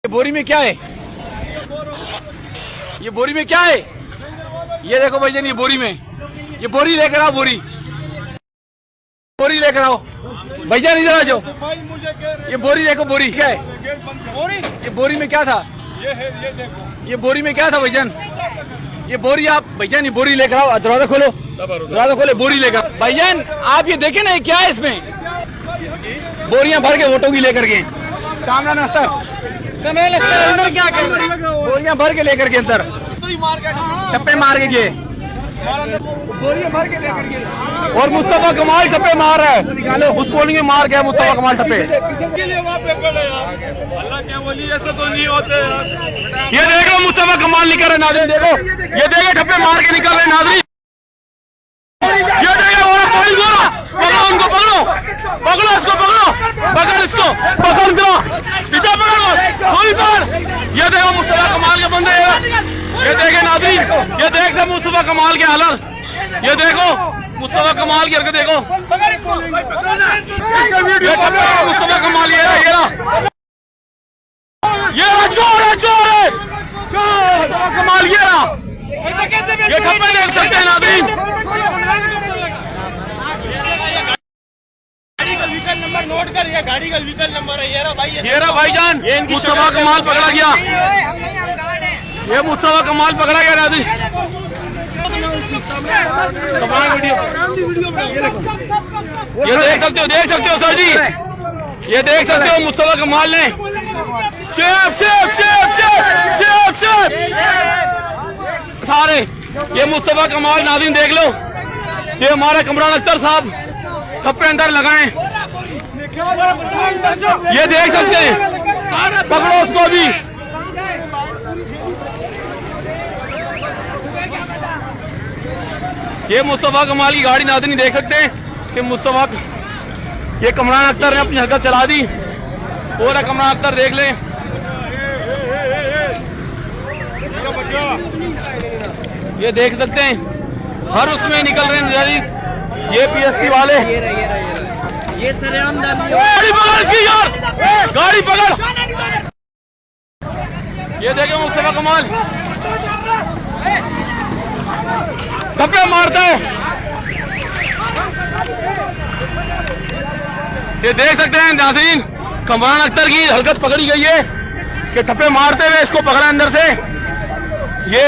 बोरी में क्या है? ये बोरी में क्या है? ये देखो भाईजान, ये बोरी में, ये बोरी लेकर आओ, बोरी लेकर आओ भाईजान, इधर आ जाओ। ये बोरी देखो, बोरी क्या है? ये बोरी में क्या था? ये बोरी में क्या था भाईजान? ये बोरी आप भाईजान, ये बोरी लेकर आओ, दरवाजा खोलो, दरवाजा खोले, बोरी लेकर। भाईजान आप ये देखे ना, क्या है इसमें? बोरियां भर के वोटों की लेकर के कामरान अख्तर, समय लगता है अंदर क्या कर, बोरियां भर के लेकर के अंदर टप्पे मार के गए, बोरियां भर के लेकर गए। और मुस्तफा कमाल टप्पे मार रहा है, उस कोलिंग में मार गया मुस्तफा कमाल टप्पे। ये देखो मुस्तफा कमाल निकल रहे नाज़रीन, देखो ये देखो टप्पे मार के निकल रहे नाज़रीन। ये देखो पकड़ो उनको, पकड़ो इसको, पकड़ इसको, पकड़ दो, इधर पकड़ो, कोई पकड़। ये देखो मुस्तफा कमाल के बंदे, ये देखे नाज़रीन, ये देखते मुस्तफा कमाल के हालत, ये देखो मुस्तफा कमाल की हरकत देखो, मुस्तफा कमाल ये रहा, चोर है मुस्तफा कमाल, ये रहा, ये ठप्पे देख सकते हैं नाज़रीन। नंबर नोट कर, ये गाड़ी का व्हीकल नंबर है, ये रहा भाईजान, मुस्तफा कमाल पकड़ा गया, ये मुस्तफा कमाल पकड़ा गया नाज़रीन। ये देख सकते हो सर जी, ये देख सकते हो मुस्तफा कमाल ने शेफ सारे, ये मुस्तफा कमाल नाज़रीन देख लो, ये हमारा कामरान अख्तर साहब ठप्पे अंदर लगाए, ये देख सकते हैं, पकड़ो उसको भी। ये मुस्तफा कमाल की गाड़ी नाज़रीन देख सकते हैं कि मुस्तफा, ये कामरान अख्तर ने अपनी हरकत चला दी, पूरा कामरान अख्तर देख लें, ये देख सकते हैं हर उसमें निकल रहे हैं ये पीएसपी वाले, ये सरेआम गाड़ी पकड़ इसकी यार, गाड़ी पकड़। ये देखे मुस्तफा कमाल ठप्पे मारता है, ये देख सकते हैं नाज़रीन, कामरान अख्तर की हरकत पकड़ी गई है कि ठप्पे मारते हुए इसको पकड़ा अंदर से, ये